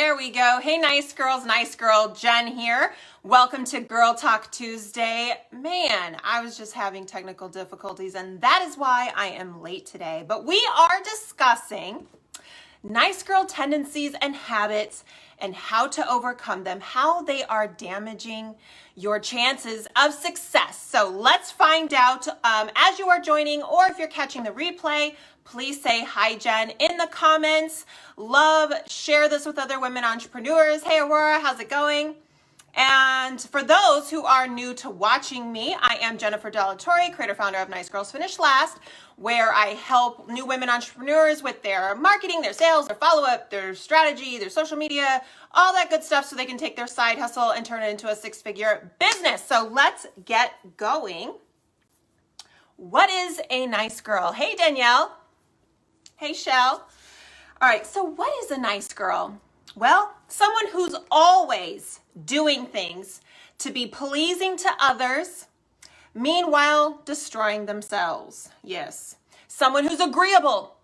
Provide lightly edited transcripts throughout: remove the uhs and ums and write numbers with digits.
There we go. Hey, nice girl, Jen here. Welcome to Girl Talk Tuesday. Man, I was just having technical difficulties, and that is why I am late today. But we are discussing nice girl tendencies and habits and how to overcome them, how they are damaging your chances of success. So let's find out as you are joining, or if you're catching the replay, please say hi, Jen, in the comments. Love, share this with other women entrepreneurs. Hey, Aurora, how's it going? And for those who are new to watching me, I am Jennifer Della Torre, creator founder of Nice Girls Finish Last, where I help new women entrepreneurs with their marketing, their sales, their follow-up, their strategy, their social media, all that good stuff so they can take their side hustle and turn it into a six-figure business. So let's get going. What is a nice girl? Hey, Danielle. Hey, Shell. All right, so what is a nice girl? Well, someone who's always doing things to be pleasing to others, meanwhile destroying themselves. Yes. Someone who's agreeable,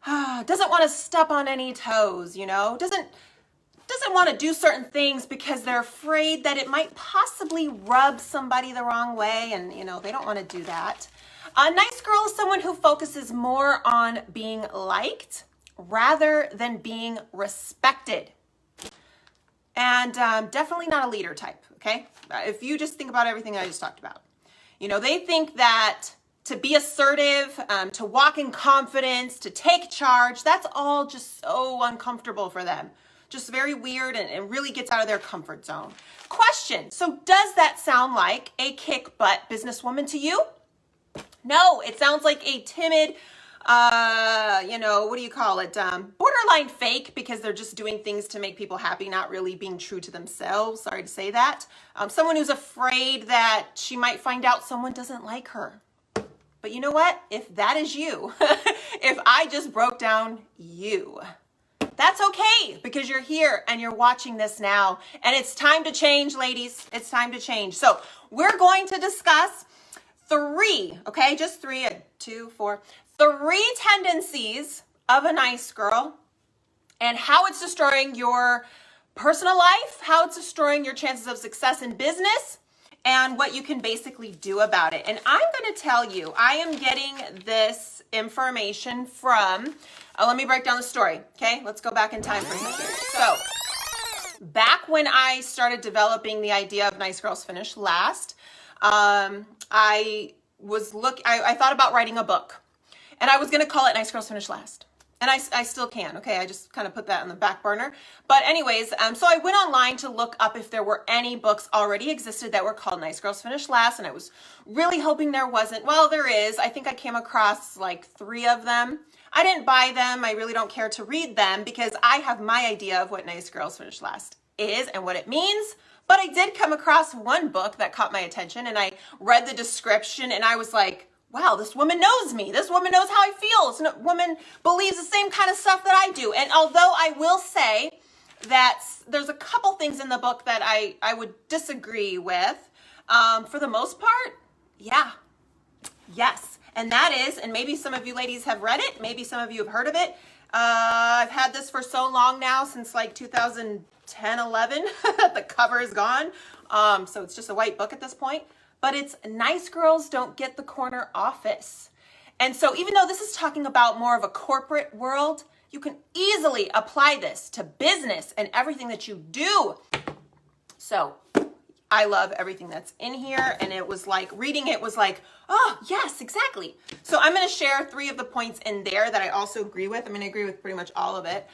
doesn't want to step on any toes, doesn't want to do certain things because they're afraid that it might possibly rub somebody the wrong way, and they don't want to do that. A nice girl is someone who focuses more on being liked rather than being respected. And definitely not a leader type, okay? If you just think about everything I just talked about. They think that to be assertive, to walk in confidence, to take charge, that's all just so uncomfortable for them. Just very weird and really gets out of their comfort zone. Question, so does that sound like a kick butt businesswoman to you? No, it sounds like a timid, what do you call it? Borderline fake, because they're just doing things to make people happy, not really being true to themselves. Sorry to say that. Someone who's afraid that she might find out someone doesn't like her. But you know what? If that is you, if I just broke down you, that's okay, because you're here and you're watching this now, and it's time to change, ladies. It's time to change. So we're going to discuss three tendencies of a nice girl and how it's destroying your personal life, how it's destroying your chances of success in business, and what you can basically do about it. And I'm going to tell you, I am getting this information from, let me break down the story, okay? Let's go back in time for a second. So, back when I started developing the idea of Nice Girls Finish Last, I thought about writing a book, and I was going to call it Nice Girls Finish Last. And I still can, okay? I just kind of put that on the back burner. But anyways, so I went online to look up if there were any books already existed that were called Nice Girls Finish Last, and I was really hoping there wasn't. Well, there is. I think I came across like 3 of them. I didn't buy them. I really don't care to read them because I have my idea of what Nice Girls Finish Last is and what it means. But I did come across one book that caught my attention, and I read the description, and I was like, wow, this woman knows me. This woman knows how I feel. This woman believes the same kind of stuff that I do. And although I will say that there's a couple things in the book that I would disagree with, for the most part, yeah, yes. And that is, and maybe some of you ladies have read it, maybe some of you have heard of it. I've had this for so long now, since like 2010, 11, the cover is gone. So it's just a white book at this point. But it's Nice Girls Don't Get the Corner Office. And so even though this is talking about more of a corporate world, you can easily apply this to business and everything that you do. So I love everything that's in here. And it was like, reading it was like, oh, yes, exactly. So I'm going to share 3 of the points in there that I also agree with. I'm going to agree with pretty much all of it.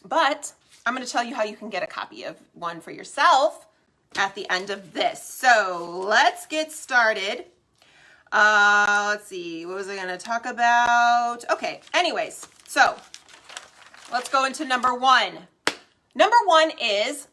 But I'm going to tell you how you can get a copy of one for yourself at the end of this. So let's get started. Let's see, what was I going to talk about? Okay, anyways, so let's go into number 1. Number 1 is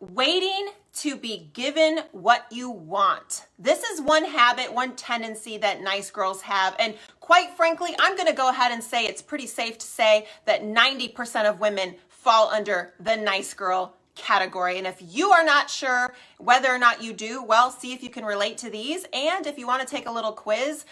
waiting to be given what you want. This is one habit, one tendency that nice girls have. And quite frankly, I'm going to go ahead and say it's pretty safe to say that 90% of women fall under the nice girl category. And if you are not sure whether or not you do, well, see if you can relate to these. And if you want to take a little quiz,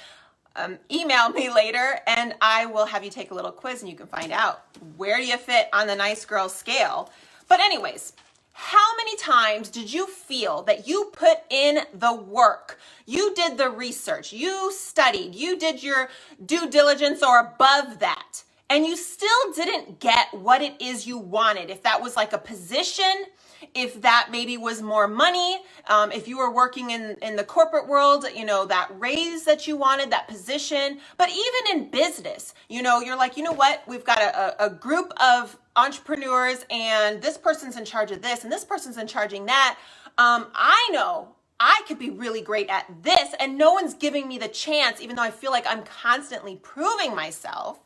email me later and I will have you take a little quiz and you can find out where do you fit on the nice girl scale. But anyways, how many times did you feel that you put in the work, you did the research, you studied, you did your due diligence or above that, and you still didn't get what it is you wanted? If that was like a position, if that maybe was more money, if you were working in the corporate world, you know, that raise that you wanted, that position. But even in business, you know, you're like, you know what, we've got a group of entrepreneurs and this person's in charge of this and this person's in charge of that. I know I could be really great at this and no one's giving me the chance, even though I feel like I'm constantly proving myself.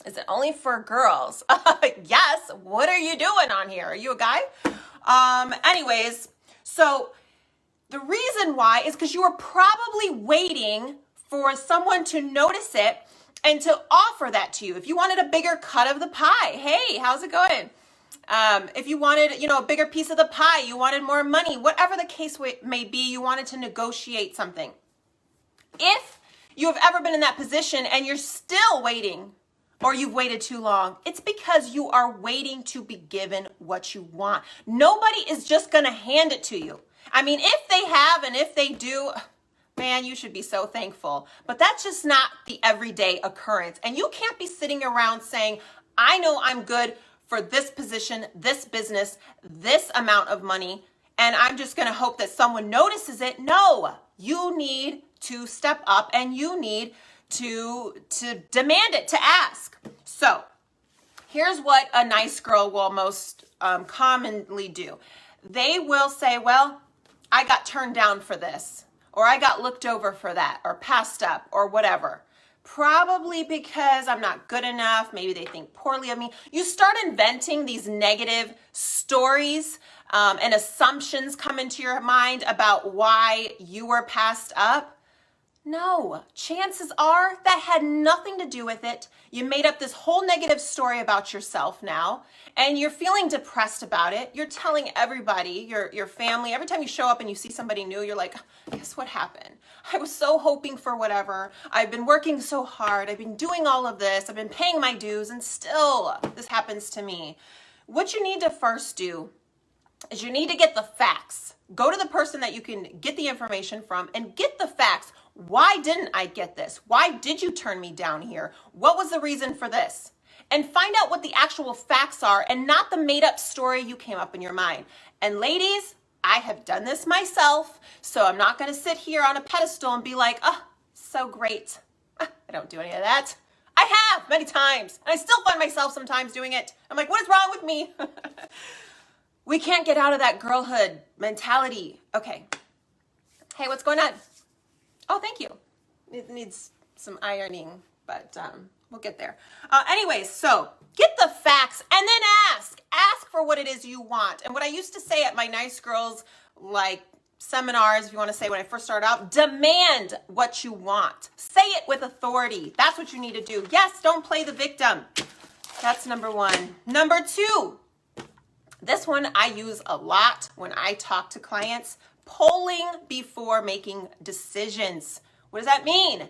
Is it only for girls? Yes. What are you doing on here? Are you a guy? Anyways, so the reason why is because you were probably waiting for someone to notice it and to offer that to you. If you wanted a bigger cut of the pie, hey, how's it going? If you wanted, you know, a bigger piece of the pie, you wanted more money, whatever the case may be, you wanted to negotiate something. If you have ever been in that position and you're still waiting, or you've waited too long, it's because you are waiting to be given what you want. Nobody is just gonna hand it to you. I mean, if they have and if they do, man, you should be so thankful. But that's just not the everyday occurrence. And you can't be sitting around saying, I know I'm good for this position, this business, this amount of money, and I'm just gonna hope that someone notices it. No, you need to step up and you need to demand it, to ask. So here's what a nice girl will most commonly do. They will say, well, I got turned down for this, or I got looked over for that, or passed up, or whatever. Probably because I'm not good enough. Maybe they think poorly of me. You start inventing these negative stories and assumptions come into your mind about why you were passed up. No, chances are that had nothing to do with it. You made up this whole negative story about yourself now, and you're feeling depressed about it. You're telling everybody, your family, every time you show up and you see somebody new, you're like, guess what happened? I was so hoping for whatever. I've been working so hard. I've been doing all of this. I've been paying my dues, and still this happens to me. What you need to first do is you need to get the facts. Go to the person that you can get the information from and get the facts. Why didn't I get this? Why did you turn me down here? What was the reason for this? And find out what the actual facts are and not the made up story you came up in your mind. And ladies, I have done this myself, so I'm not going to sit here on a pedestal and be like, oh, so great. I don't do any of that. I have many times, and I still find myself sometimes doing it. I'm like, what is wrong with me? We can't get out of that girlhood mentality. Okay. Hey, what's going on? Oh, thank you. It needs some ironing, but we'll get there. Anyways, so get the facts and then ask. Ask for what it is you want. And what I used to say at my Nice Girls, like seminars, if you want to say when I first started out, demand what you want. Say it with authority. That's what you need to do. Yes, don't play the victim. That's number one. Number two, this one I use a lot when I talk to clients. Polling before making decisions. What does that mean?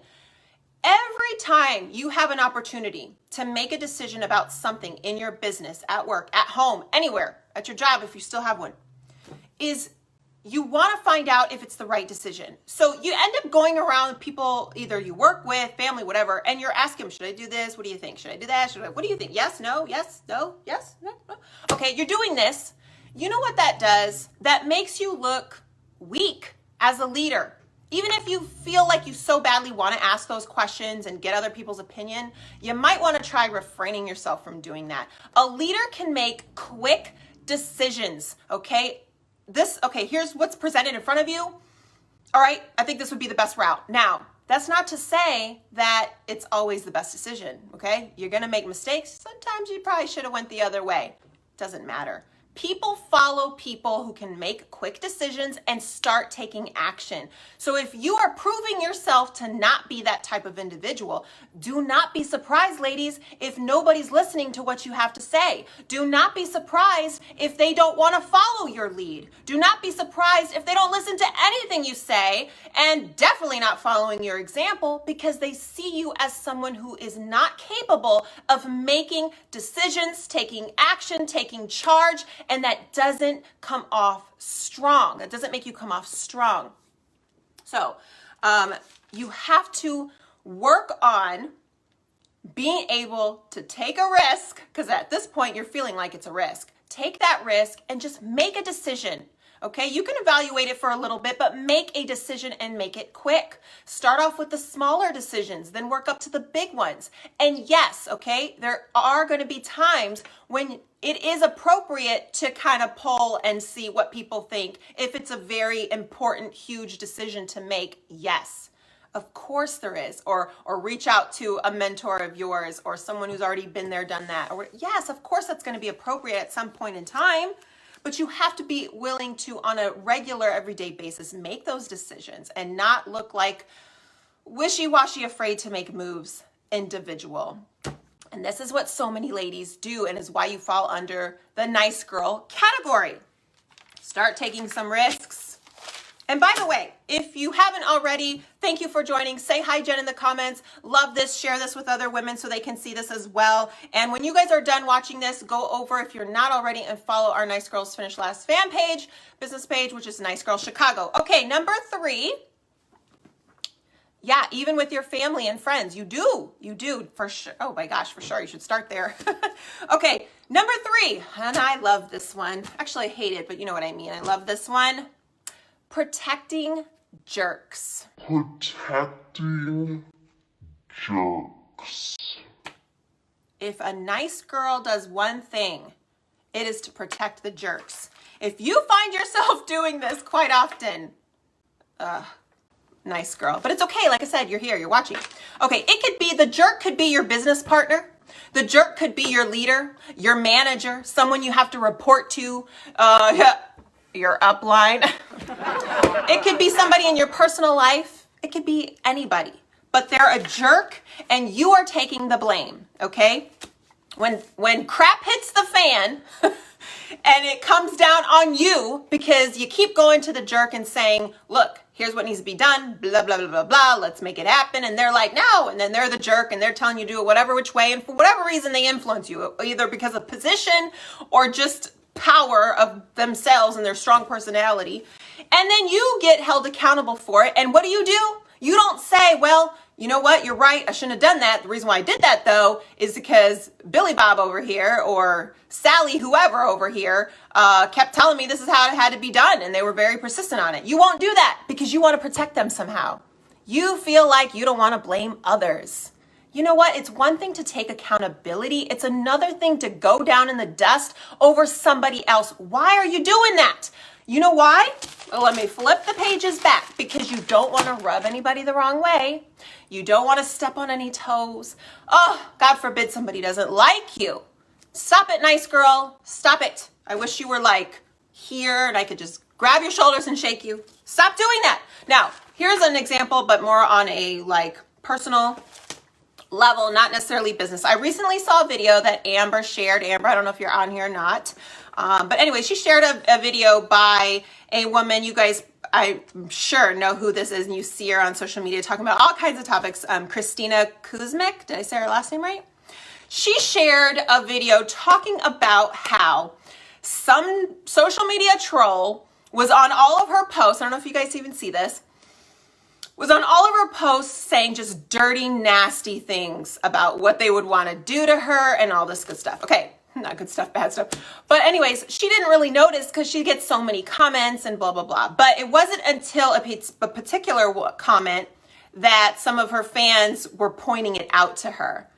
Every time you have an opportunity to make a decision about something in your business, at work, at home, anywhere, at your job if you still have one, is you want to find out if it's the right decision. So you end up going around people either you work with, family, whatever, and you're asking them, should I do this? What do you think? Should I do that? What do you think? Yes, no, yes, no, yes, no. Okay, you're doing this. You know what that does? That makes you look weak as a leader. Even if you feel like you so badly want to ask those questions and get other people's opinion, you might want to try refraining yourself from doing that. A leader can make quick decisions, okay? Here's what's presented in front of you. All right, I think this would be the best route. Now, that's not to say that it's always the best decision, okay? You're going to make mistakes. Sometimes you probably should have went the other way. Doesn't matter. People follow people who can make quick decisions and start taking action. So if you are proving yourself to not be that type of individual, do not be surprised, ladies, if nobody's listening to what you have to say. Do not be surprised if they don't want to follow your lead. Do not be surprised if they don't listen to anything you say, and definitely not following your example, because they see you as someone who is not capable of making decisions, taking action, taking charge, and that doesn't come off strong. That doesn't make you come off strong. So you have to work on being able to take a risk, because at this point you're feeling like it's a risk. Take that risk and just make a decision. Okay, you can evaluate it for a little bit, but make a decision and make it quick. Start off with the smaller decisions, then work up to the big ones. And yes, okay, there are going to be times when it is appropriate to kind of poll and see what people think. If it's a very important, huge decision to make, yes. Of course there is, or reach out to a mentor of yours or someone who's already been there, done that. Or yes, of course that's going to be appropriate at some point in time. But you have to be willing to, on a regular, everyday basis, make those decisions and not look like wishy-washy, afraid to make moves individual. And this is what so many ladies do, and is why you fall under the nice girl category. Start taking some risks. And by the way, if you haven't already, thank you for joining. Say hi, Jen, in the comments. Love this. Share this with other women so they can see this as well. And when you guys are done watching this, go over, if you're not already, and follow our Nice Girls Finish Last fan page, business page, which is Nice Girls Chicago. Okay, number 3. Yeah, even with your family and friends, you do for sure. Oh my gosh, for sure. You should start there. Okay, number 3, and I love this one. Actually, I hate it, but you know what I mean. I love this one. Protecting jerks. Protecting jerks. If a nice girl does one thing, it is to protect the jerks. If you find yourself doing this quite often, nice girl. But it's okay. Like I said, you're here, you're watching. Okay, it could be, the jerk could be your business partner. The jerk could be your leader, your manager, someone you have to report to, your upline. It could be somebody in your personal life. It could be anybody. But they're a jerk and you are taking the blame, okay? When crap hits the fan and it comes down on you because you keep going to the jerk and saying, look, here's what needs to be done, blah, blah, blah, blah, blah, let's make it happen. And they're like, no. And then they're the jerk and they're telling you to do it whatever which way. And for whatever reason, they influence you, either because of position or just power of themselves and their strong personality. And then you get held accountable for it. And what do? You don't say, well, you know what? You're right. I shouldn't have done that. The reason why I did that, though, is because Billy Bob over here or Sally, whoever over here, kept telling me this is how it had to be done. And they were very persistent on it. You won't do that because you want to protect them somehow. You feel like you don't want to blame others. You know what? It's one thing to take accountability. It's another thing to go down in the dust over somebody else. Why are you doing that? You know why? Well, let me flip the pages back. Because you don't want to rub anybody the wrong way. You don't want to step on any toes. Oh, God forbid somebody doesn't like you. Stop it, nice girl. Stop it. I wish you were like here and I could just grab your shoulders and shake you. Stop doing that. Now, here's an example, but more on a like personal level, not necessarily business. I recently saw a video that Amber shared. Amber, I don't know if you're on here or not. But anyway, she shared a video by a woman. You guys, I'm sure, know who this is, and you see her on social media talking about all kinds of topics. Christina Kuzmic, did I say her last name right? She shared a video talking about how some social media troll was on all of her posts. I don't know if you guys even see this. Was on all of her posts saying just dirty, nasty things about what they would want to do to her and all this good stuff. Okay, not good stuff, bad stuff. But anyways, she didn't really notice because she gets so many comments and blah, blah, blah. But it wasn't until a particular comment that some of her fans were pointing it out to her.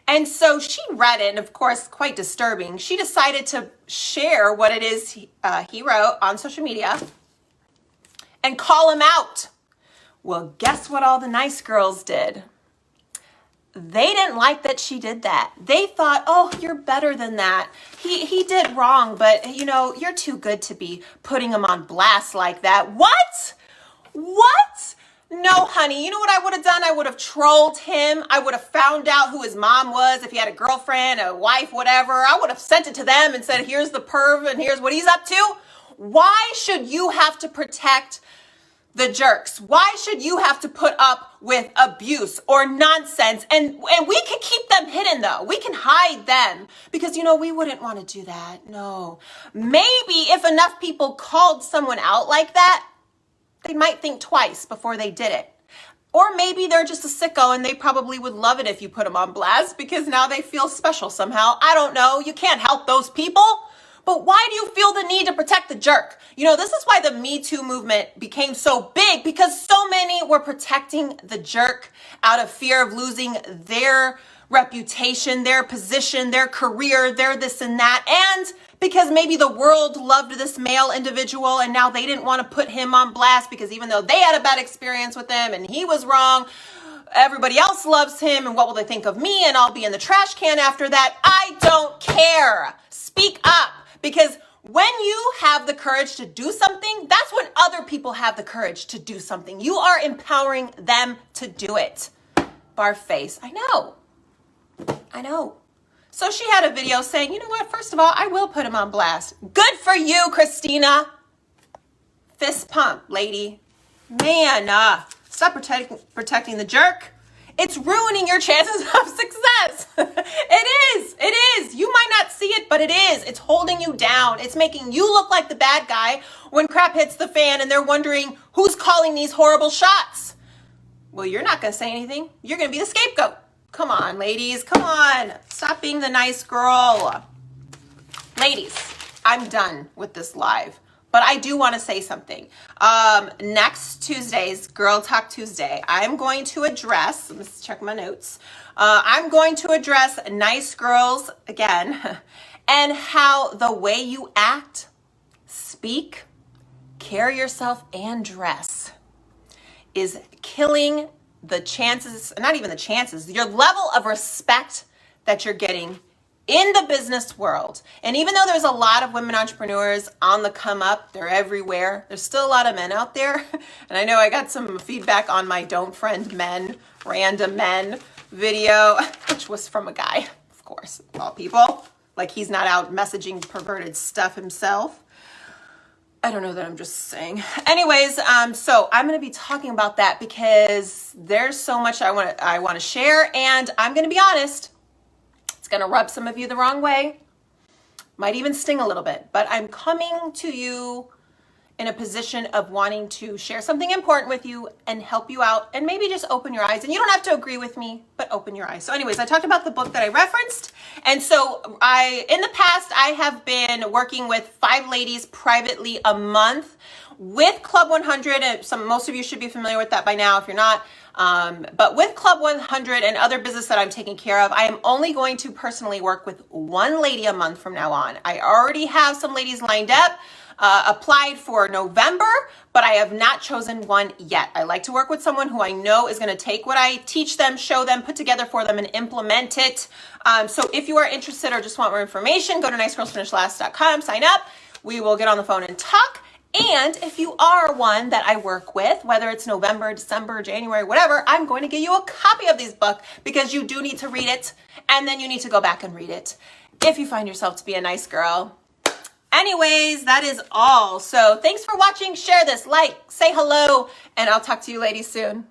And so she read it, and of course, quite disturbing. She decided to share what it is he wrote on social media and call him out. Well, guess what all the nice girls did? they didn't like that she did that. They thought, oh, you're better than that. He did wrong, but you know, you're too good to be putting him on blast like that. What? What? No, honey. You know what I would have done? I would have trolled him. I would have found out who his mom was, if he had a girlfriend, a wife, whatever. I would have sent it to them and said, here's the perv and here's what he's up to. Why should you have to protect the jerks? Why should you have to put up with abuse or nonsense? And we can keep them hidden though. We can hide them because, you know, we wouldn't want to do that. No. Maybe if enough people called someone out like that, they might think twice before they did it. Or maybe they're just a sicko and they probably would love it if you put them on blast because now they feel special somehow. I don't know. You can't help those people. But why do you feel the need to protect the jerk? You know, this is why the Me Too movement became so big, because so many were protecting the jerk out of fear of losing their reputation, their position, their career, their this and that. And because maybe the world loved this male individual and now they didn't want to put him on blast because even though they had a bad experience with him and he was wrong, everybody else loves him and what will they think of me and I'll be in the trash can after that. I don't care. Speak up. Because when you have the courage to do something, that's when other people have the courage to do something. You are empowering them to do it. Barface. I know. So she had a video saying, you know what? First of all, I will put him on blast. Good for you, Christina. Fist pump, lady. Man, stop protecting the jerk. It's ruining your chances of success. It is. You might not see it, but it is. It's holding you down. It's making you look like the bad guy when crap hits the fan and they're wondering who's calling these horrible shots. Well, you're not going to say anything. You're going to be the scapegoat. Come on, ladies. Come on. Stop being the nice girl. Ladies, I'm done with this live. But I do want to say something. Next Tuesday's Girl Talk Tuesday, I'm going to address, let's check my notes. I'm going to address nice girls again and how the way you act, speak, carry yourself, and dress is killing the chances, not even the chances, your level of respect that you're getting in the business world. And even though there's a lot of women entrepreneurs on the come up, they're everywhere, there's still a lot of men out there. And I know I got some feedback on my Don't Friend Men, Random Men video, which was from a guy, of course, of all people. Like he's not out messaging perverted stuff himself. I don't know that, I'm just saying. Anyways, so I'm going to be talking about that because there's so much I want to share, and I'm going to be honest. It's going to rub some of you the wrong way. Might even sting a little bit, but I'm coming to you in a position of wanting to share something important with you and help you out and maybe just open your eyes. And you don't have to agree with me, but open your eyes. So anyways, I talked about the book that I referenced. And so in the past, I have been working with 5 ladies privately a month with Club 100. And most of you should be familiar with that by now if you're not. But with Club 100 and other business that I'm taking care of, I am only going to personally work with 1 lady a month from now on. I already have some ladies lined up, applied for November, but I have not chosen one yet. I like to work with someone who I know is going to take what I teach them, show them, put together for them, and implement it. So if you are interested or just want more information, go to nicegirlsfinishlast.com, sign up. We will get on the phone and talk. And if you are one that I work with, whether it's November, December, January, whatever, I'm going to give you a copy of this book because you do need to read it. And then you need to go back and read it if you find yourself to be a nice girl. Anyways, that is all. So thanks for watching. Share this, like, say hello, and I'll talk to you ladies soon.